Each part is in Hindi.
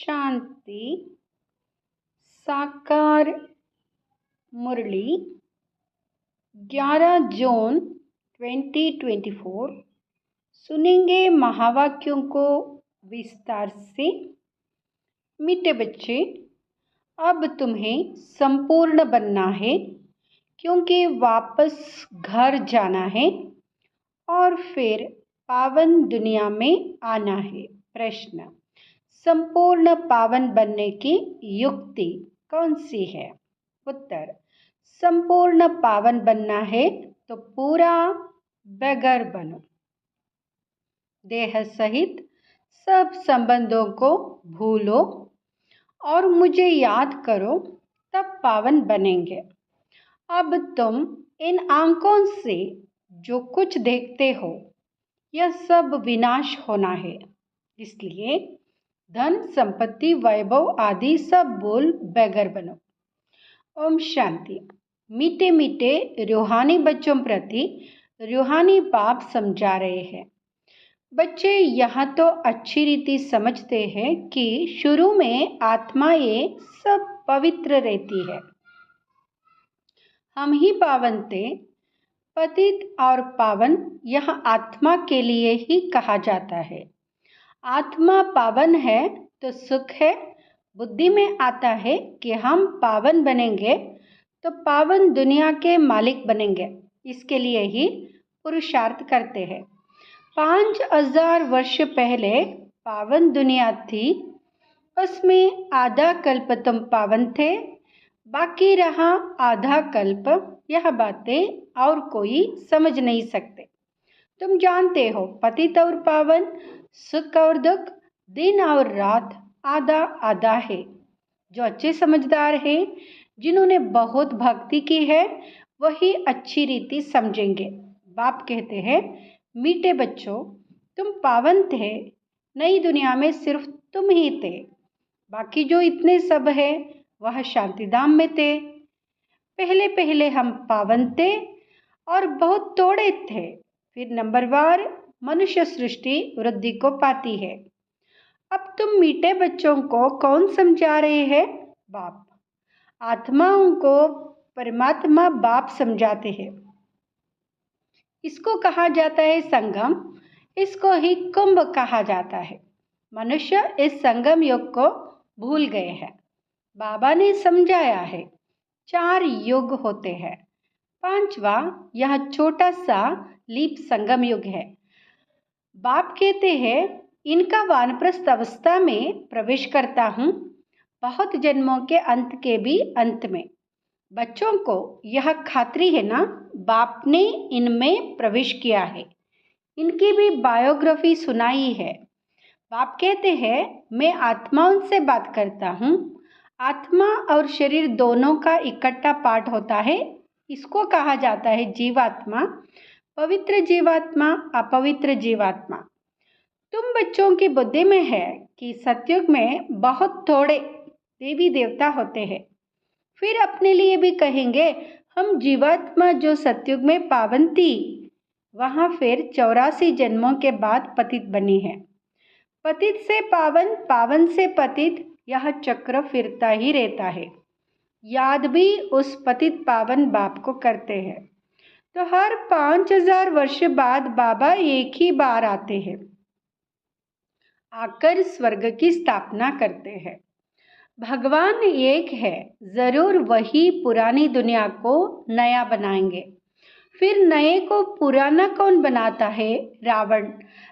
शांति साकार मुरली 11 जून 2024 सुनेंगे महावाक्यों को विस्तार से। मीठे बच्चे, अब तुम्हें संपूर्ण बनना है क्योंकि वापस घर जाना है और फिर पावन दुनिया में आना है। प्रश्न: संपूर्ण पावन बनने की युक्ति कौन सी है? उत्तर: संपूर्ण पावन बनना है तो पूरा बगैर बनो। देह सहित सब संबंधों को भूलो और मुझे याद करो, तब पावन बनेंगे। अब तुम इन आंखों से जो कुछ देखते हो यह सब विनाश होना है, इसलिए धन संपत्ति वैभव आदि सब भूल बगैर बनो। ओम शांति। मीठे मीठे रूहानी बच्चों प्रति रूहानी बाप समझा रहे हैं। बच्चे यहाँ तो अच्छी रीति समझते हैं कि शुरू में आत्मा ये सब पवित्र रहती है, हम ही पावन थे। पतित और पावन यह आत्मा के लिए ही कहा जाता है। आत्मा पावन है तो सुख है। बुद्धि में आता है कि हम पावन बनेंगे तो पावन दुनिया के मालिक बनेंगे, इसके लिए ही पुरुषार्थ करते हैं। 5000 वर्ष पहले पावन दुनिया थी, उसमें आधा कल्प तुम पावन थे, बाकी रहा आधा कल्प। यह बातें और कोई समझ नहीं सकते। तुम जानते हो, पतित और पावन, सुख और दुख, दिन और रात आधा आधा है। जो अच्छे समझदार हैं, जिन्होंने बहुत भक्ति की है, वही अच्छी रीति समझेंगे। बाप कहते हैं, मीठे बच्चों, तुम पावन थे। नई दुनिया में सिर्फ तुम ही थे, बाकी जो इतने सब है वह शांतिधाम में थे। पहले पहले हम पावन थे और बहुत थोड़े थे, फिर नंबरवार मनुष्य सृष्टि वृद्धि को पाती है। अब तुम मीठे बच्चों को कौन समझा रहे हैं? बाप। आत्माओं को परमात्मा बाप समझाते हैं। इसको कहा जाता है संगम, इसको ही कुंभ कहा जाता है। मनुष्य इस संगम युग को भूल गए हैं। बाबा ने समझाया है 4 युग होते हैं। 5वां यह छोटा सा लीप संगम युग है। बाप कहते हैं, इनका वानप्रस्थ अवस्था में प्रवेश करता हूँ, बहुत जन्मों के अंत के भी अंत में। बच्चों को यह खात्री है ना, बाप ने इनमें प्रवेश किया है। इनकी भी बायोग्राफी सुनाई है। बाप कहते हैं, मैं आत्माओं से बात करता हूँ। आत्मा और शरीर दोनों का इकट्ठा पाठ होता है, इसको कहा जाता है जीवात्मा। पवित्र जीवात्मा, अपवित्र जीवात्मा। तुम बच्चों की बुद्धि में है कि सतयुग में बहुत थोड़े देवी देवता होते हैं। फिर अपने लिए भी कहेंगे, हम जीवात्मा जो सतयुग में पावन थी, वहाँ फिर 84 जन्मों के बाद पतित बनी है। पतित से पावन, पावन से पतित, यह चक्र फिरता ही रहता है। याद भी उस पतित पावन बाप को करते हैं। तो हर 5000 वर्ष बाद बाबा एक ही बार आते हैं, आकर स्वर्ग की स्थापना करते हैं। भगवान एक है, जरूर वही पुरानी दुनिया को नया बनाएंगे। फिर नए को पुराना कौन बनाता है? रावण।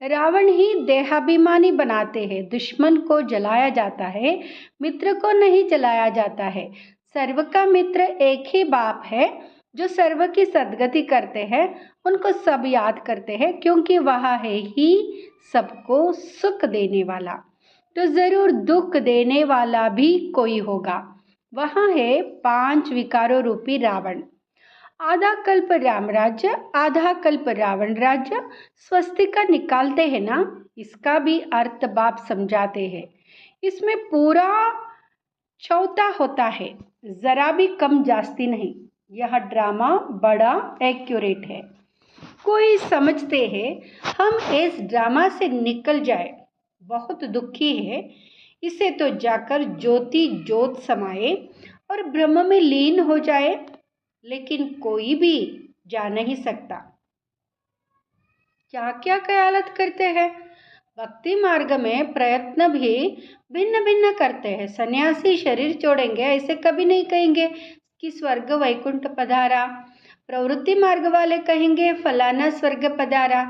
रावण ही देहाभिमानी बनाते हैं। दुश्मन को जलाया जाता है, मित्र को नहीं जलाया जाता है। सर्व का मित्र एक ही बाप है, जो सर्व की सद्गति करते हैं, उनको सब याद करते हैं, क्योंकि वह है ही सबको सुख देने वाला। तो जरूर दुख देने वाला भी कोई होगा। वहाँ है 5 विकारों रूपी रावण। आधा कल्प राम राज्य, आधा कल्प रावण राज्य। स्वस्तिका निकालते हैं ना, इसका भी अर्थ बाप समझाते हैं। इसमें पूरा चौथा होता है, जरा भी कम जास्ती नहीं। यह ड्रामा बड़ा एक्यूरेट है। कोई समझते हैं हम इस ड्रामा से निकल जाए, बहुत दुखी है। इसे तो जाकर ज्योति ज्योत समाए और ब्रह्म में लीन हो जाए, लेकिन कोई भी जा नहीं सकता। क्या क्या ख्यालत करते हैं। भक्ति मार्ग में प्रयत्न भी भिन्न भिन्न करते हैं। सन्यासी शरीर छोड़ेंगे ऐसे कभी नहीं कहेंगे कि स्वर्ग वैकुंठ पधारा। प्रवृत्ति मार्ग वाले कहेंगे फलाना स्वर्ग पधारा।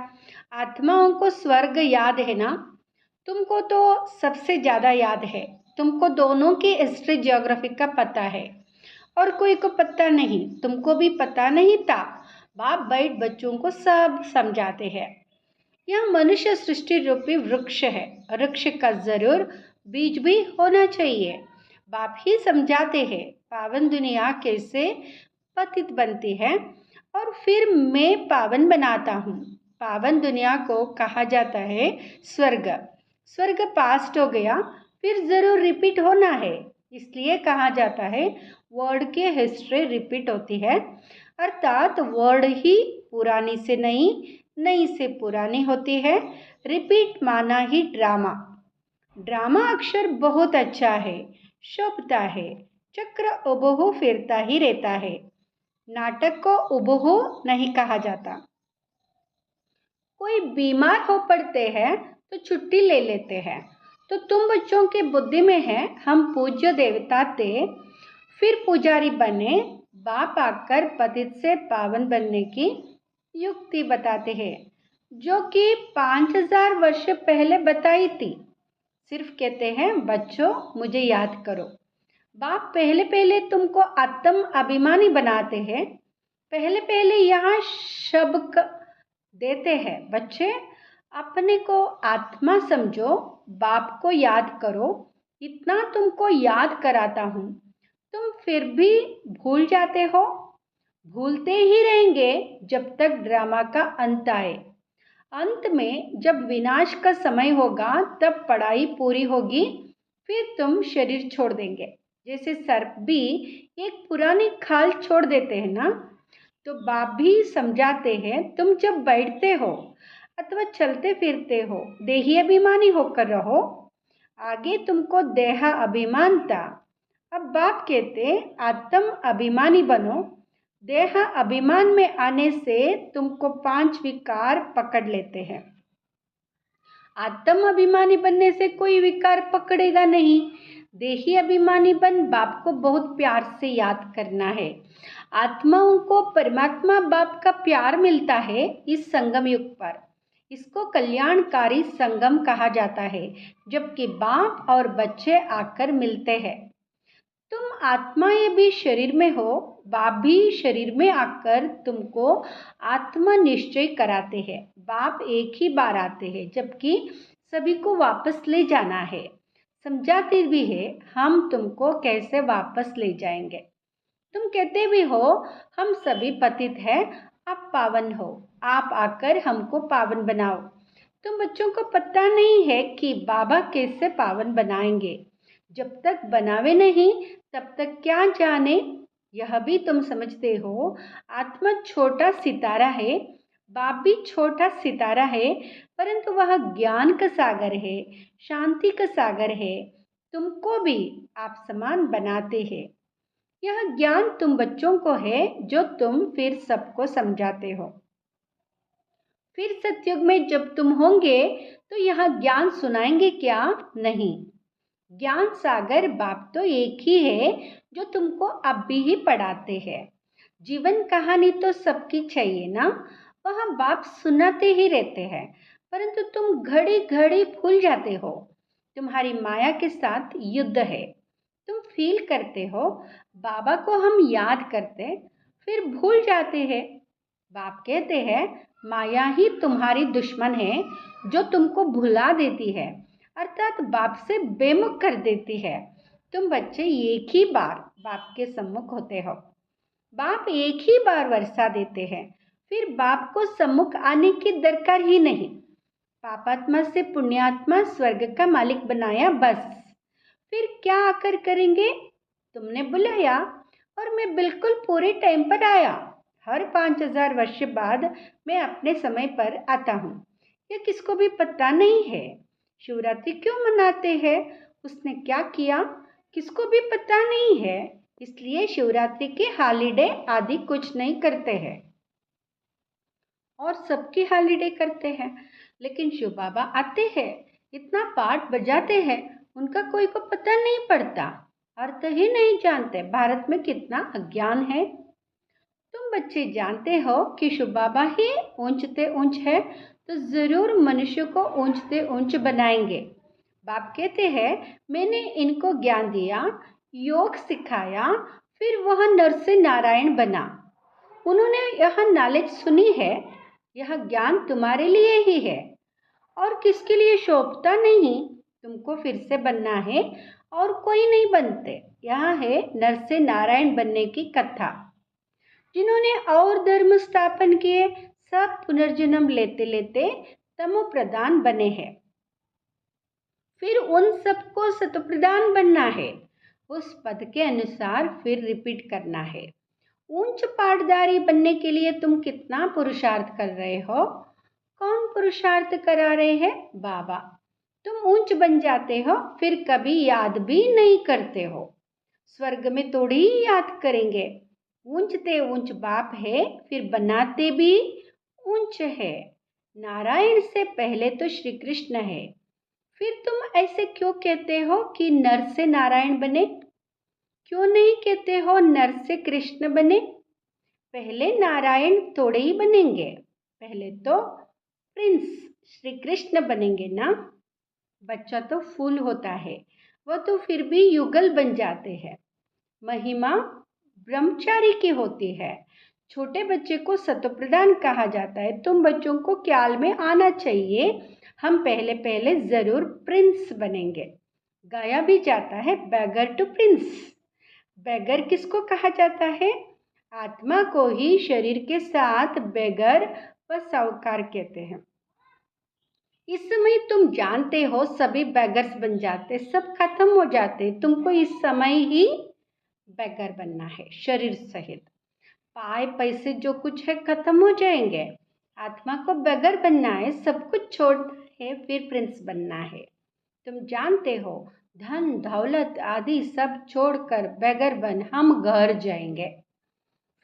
आत्माओं को स्वर्ग याद है ना? तुमको तो सबसे ज्यादा याद है। तुमको दोनों की हिस्ट्री ज्योग्राफी का पता है और कोई को पता नहीं। तुमको भी पता नहीं था। बाप बैठ बच्चों को सब समझाते हैं। यह मनुष्य सृष्टि रूपी वृक्ष है। वृक्ष का जरूर बीज भी होना चाहिए। बाप ही समझाते हैं पावन दुनिया कैसे पतित बनती है और फिर मैं पावन बनाता हूँ। पावन दुनिया को कहा जाता है स्वर्ग। स्वर्ग पास्ट हो गया, फिर जरूर रिपीट होना है, इसलिए कहा जाता है वर्ड की हिस्ट्री रिपीट होती है। अर्थात वर्ड ही पुरानी से नई, नई से पुरानी होती है। रिपीट माना ही ड्रामा। ड्रामा अक्षर बहुत अच्छा है, शोभता है। चक्र उबहू फिरता ही रहता है। नाटक को उबहू नहीं कहा जाता। कोई बीमार हो पड़ते हैं तो छुट्टी ले लेते हैं। तो तुम बच्चों की बुद्धि में है हम पूज्य देवता थे, फिर पुजारी बने। बाप आकर पतित से पावन बनने की युक्ति बताते हैं, जो कि 5000 वर्ष पहले बताई थी। सिर्फ कहते हैं बच्चों मुझे याद करो। बाप पहले पहले तुमको आत्म अभिमानी बनाते हैं। पहले पहले यहाँ शब्द देते हैं बच्चे अपने को आत्मा समझो, बाप को याद करो। इतना तुमको याद कराता हूँ, तुम फिर भी भूल जाते हो। भूलते ही रहेंगे जब तक ड्रामा का अंत आए। अंत में जब विनाश का समय होगा तब पढ़ाई पूरी होगी, फिर तुम शरीर छोड़ देंगे। जैसे सर्प भी एक पुरानी खाल छोड़ देते हैं ना, तो बाप भी समझाते हैं तुम जब बैठते हो अथवा चलते फिरते हो देही अभिमानी होकर रहो। आगे तुमको देह अभिमान था, अब बाप कहते आत्म अभिमानी बनो। देह अभिमान में आने से तुमको 5 विकार पकड़ लेते हैं। आत्म अभिमानी बनने से कोई विकार पकड़ेगा नहीं। देही अभिमानी बन बाप को बहुत प्यार से याद करना है। आत्माओं को परमात्मा बाप का प्यार मिलता है इस संगम युग पर। इसको कल्याणकारी संगम कहा जाता है, जबकि बाप और बच्चे आकर मिलते हैं। तुम आत्माएं भी शरीर में हो, बाप भी शरीर में आकर तुमको आत्मा निश्चय कराते हैं। बाप एक ही बार आते हैं, जबकि सभी को वापस ले जाना है। समझाते भी है हम तुमको कैसे वापस ले जाएंगे। तुम कहते भी हो हम सभी पतित हैं, आप पावन हो, आप आकर हमको पावन बनाओ। तुम बच्चों को पता नहीं है कि बाबा कैसे पावन बनाएंगे। जब तक बनावे नहीं तब तक क्या जाने। यह भी तुम समझते हो आत्मा छोटा सितारा है, बाप भी छोटा सितारा है, परंतु वह ज्ञान का सागर है, शांति का सागर है। तुमको भी आप समान बनाते हैं। यह ज्ञान तुम बच्चों को है जो तुम फिर सबको समझाते हो। फिर सतयुग में जब तुम होंगे तो यह ज्ञान सुनाएंगे क्या? नहीं। ज्ञान सागर बाप तो एक ही है जो तुमको अब भी पढ़ाते हैं। जीवन कहानी तो सबकी चाहिए ना, वह बाप सुनाते ही रहते हैं, परंतु तुम घड़ी घड़ी भूल जाते हो। तुम्हारी माया के साथ युद्ध है। तुम फील करते हो बाबा को हम याद करते फिर भूल जाते हैं। बाप कहते हैं माया ही तुम्हारी दुश्मन है जो तुमको भुला देती है, अर्थात बाप से बेमुख कर देती है। तुम बच्चे एक ही बार बाप के सम्मुख होते हो। बाप एक ही बार वर्षा देते हैं, फिर बाप को सम्मुख आने की दरकार ही नहीं। पापात्मा से पुण्यात्मा स्वर्ग का मालिक बनाया बस। फिर क्या आकर करेंगे? तुमने बुलाया और मैं बिल्कुल पूरे टाइम पर आया। हर 5000 वर्ष बाद मैं अपने समय पर आता हूँ। यह किसको भी पता नहीं है। शिवरात्रि क्यों मनाते हैं? उसने क्या किया किसको भी पता नहीं है, इसलिए शिवरात्रि के हॉलीडे आदि कुछ नहीं करते हैं और सबकी हॉलीडे करते हैं। लेकिन शिव बाबा आते हैं, इतना पाठ बजाते हैं, उनका कोई को पता नहीं पड़ता, अर्थ ही नहीं जानते। भारत में कितना अज्ञान है। तुम बच्चे जानते हो कि शिव बाबा ही ऊंचते ऊंच है, तो जरूर मनुष्य को ऊंचते ऊंच बनाएंगे। बाप कहते हैं मैंने इनको ज्ञान दिया, योग सिखाया, फिर वह नर से नारायण बना। उन्होंने यह नॉलेज सुनी है, यह ज्ञान तुम्हारे लिए ही है और किसके लिए शोभता नहीं। तुमको फिर से बनना है और कोई नहीं बनते। यह है नर से नारायण बनने की कथा। जिन्होंने और धर्म स्थापन किए सब पुनर्जन्म लेते लेते तमो प्रधान बने हैं। फिर उन सबको सतप्रधान बनना है, उस पद के अनुसार फिर रिपीट करना है। ऊंच पाठधारी बनने के लिए तुम कितना पुरुषार्थ कर रहे हो? कौन पुरुषार्थ करा रहे हैं? बाबा। तुम ऊंच बन जाते हो, फिर कभी याद भी नहीं करते हो। स्वर्ग में थोड़ी ही याद करेंगे। ऊंचते ऊंच बाप है, फिर बनाते भी ऊंच है। नारायण से पहले तो श्री कृष्ण है। फिर तुम ऐसे क्यों कहते हो कि नर से नारायण बने? क्यों नहीं कहते हो नर से कृष्ण बने? पहले नारायण थोड़े ही बनेंगे, पहले तो प्रिंस श्री कृष्ण बनेंगे ना। बच्चा तो फूल होता है, वह तो फिर भी युगल बन जाते हैं। महिमा ब्रह्मचारी की होती है। छोटे बच्चे को सतप्रधान कहा जाता है। तुम बच्चों को ख्याल में आना चाहिए, हम पहले पहले जरूर प्रिंस बनेंगे। गाया भी जाता है बैगर टू प्रिंस। बैगर किसको कहा जाता है? आत्मा को ही शरीर के साथ बैगर व साहूकार कहते हैं। इस समय तुम जानते हो सभी बैगर्स बन जाते, सब खत्म हो जाते। तुमको इस समय ही बैगर बनना है, शरीर सहित। पाए पैसे जो कुछ है खत्म हो जाएंगे। आत्मा को बैगर बनना है, सब कुछ छोड़ है, फिर प्रिंस बनना है। तुम जानते हो धन दौलत आदि सब छोड़कर बैगर बन हम घर जाएंगे,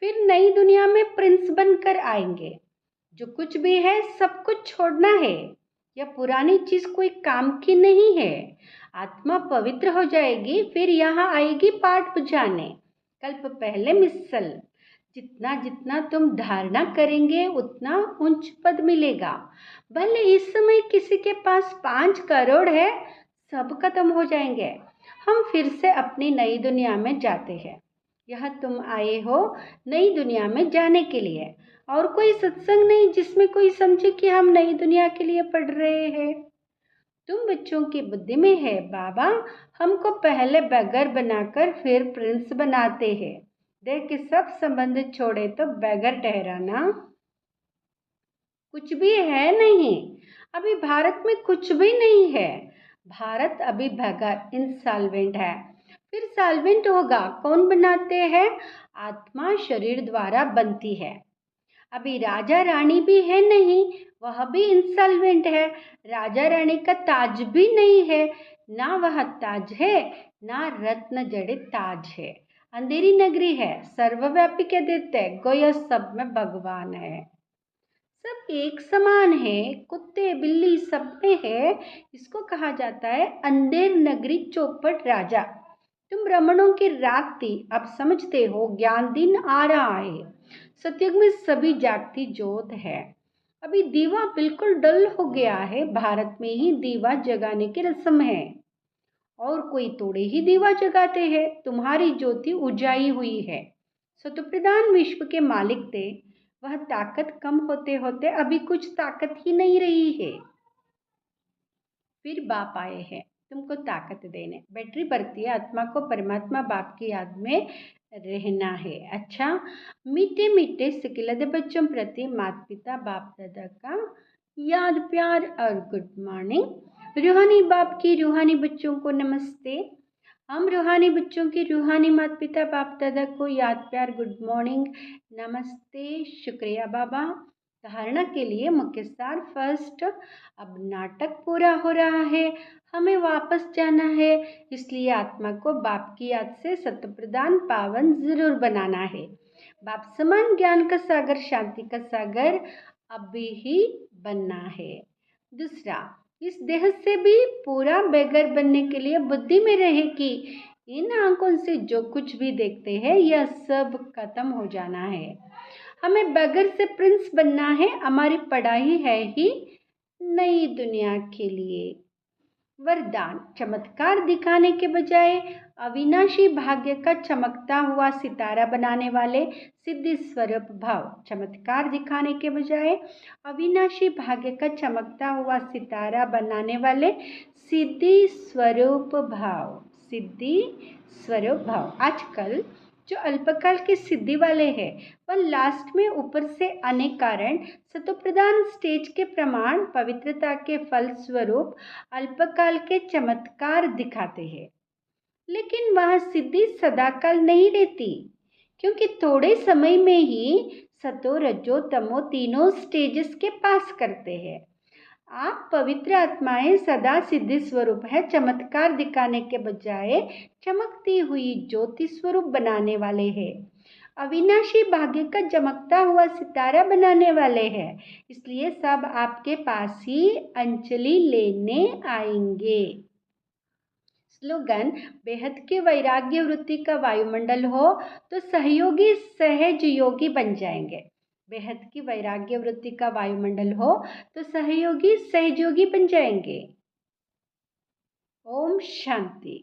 फिर नई दुनिया में प्रिंस बनकर आएंगे। जो कुछ भी है सब कुछ छोड़ना है। यह पुरानी चीज कोई काम की नहीं है। आत्मा पवित्र हो जाएगी, फिर यहाँ आएगी पाठ बुझाने। कल्प पहले मिसल। जितना जितना तुम धारणा करेंगे उतना उच्च पद मिलेगा। भले इस समय किसी के पास 5 करोड़ है, सब खत्म हो जाएंगे। हम फिर से अपनी नई दुनिया में जाते हैं। यह तुम आए हो नई दुनिया में जाने के लिए, और कोई सत्संग नहीं जिसमें कोई समझे कि हम नई दुनिया के लिए पढ़ रहे हैं। तुम बच्चों की बुद्धि में है बाबा हमको पहले बैगर बनाकर फिर प्रिंस बनाते हैं। देख के सब संबंध छोड़े तो बैगर ठहराना कुछ भी है नहीं। अभी भारत में कुछ भी नहीं है। भारत अभी बैगर इंसॉल्वेंट है, फिर सॉल्वेंट होगा। कौन बनाते हैं? आत्मा शरीर द्वारा बनती है। अभी राजा रानी भी है नहीं, वह भी इंसॉल्वेंट है। राजा रानी का ताज भी नहीं है, ना वह ताज है ना रत्न जड़ित ताज है। अंधेरी नगरी है, सर्वव्यापी के देते गोया सब में भगवान है। सब एक समान है, कुत्ते बिल्ली सब में है। इसको कहा जाता है अंधेर नगरी चौपट राजा। तुम ब्राह्मणों की रात थी, अब समझते हो ज्ञान दिन आ रहा है। सतयुग में सभी जागती ज्योत है। अभी दीवा बिल्कुल डल हो गया है। भारत में ही दीवा जगाने की रस्म है, और कोई तोड़े ही दीवा जगाते हैं। तुम्हारी ज्योति उजाई हुई है। सतप्रधान विश्व के मालिक थे, वह ताकत कम होते होते अभी कुछ ताकत ही नहीं रही है। फिर बाप आए हैं तुमको ताकत देने। बैटरी बढ़ती है, आत्मा को परमात्मा बाप की याद में रहना है। अच्छा, मीठे मीठे सिकिलद बच्चों प्रति माता पिता बाप दादा का याद प्यार और गुड मॉर्निंग। रूहानी बाप की रूहानी बच्चों को नमस्ते। हम रूहानी बच्चों की रूहानी माता पिता बाप दादा को याद प्यार गुड मॉर्निंग नमस्ते शुक्रिया बाबा। धारणा के लिए मुख्य सार फर्स्ट। अब नाटक पूरा हो रहा है। हमें वापस जाना है, इसलिए आत्मा को बाप की याद से सत्प्रदान पावन जरूर बनाना है। बाप समान ज्ञान का सागर, शांति का सागर अभी ही बनना है। दूसरा, इस देह से भी पूरा बेघर बनने के लिए बुद्धि में रहे कि इन आंखों से जो कुछ भी देखते हैं यह सब खत्म हो जाना है। हमें बगैर से प्रिंस बनना है। हमारी पढ़ाई है ही नई दुनिया के लिए। वरदान, चमत्कार दिखाने के बजाय अविनाशी भाग्य का चमकता हुआ सितारा बनाने वाले सिद्धि स्वरूप भाव। चमत्कार दिखाने के बजाय अविनाशी भाग्य का चमकता हुआ सितारा बनाने वाले सिद्धि स्वरूप भाव। सिद्धि स्वरूप भाव। आजकल जो अल्पकाल की सिद्धि वाले हैं वह लास्ट में ऊपर से आने कारण सतोप्रधान स्टेज के प्रमाण पवित्रता के फल स्वरूप अल्पकाल के चमत्कार दिखाते हैं, लेकिन वह सिद्धि सदाकाल नहीं रहती, क्योंकि थोड़े समय में ही सतो रजो तमो तीनों स्टेजेस के पास करते हैं। आप पवित्र आत्माएं सदा सिद्धि स्वरूप है। चमत्कार दिखाने के बजाय चमकती हुई ज्योति स्वरूप बनाने वाले हैं। अविनाशी भाग्य का चमकता हुआ सितारा बनाने वाले हैं। इसलिए सब आपके पास ही अंजलि लेने आएंगे। स्लोगन, बेहद के वैराग्य वृत्ति का वायुमंडल हो तो सहयोगी सहज योगी बन जाएंगे। बेहद की वैराग्य वृत्ति का वायुमंडल हो तो सहयोगी सहयोगी बन जाएंगे। ओम शांति।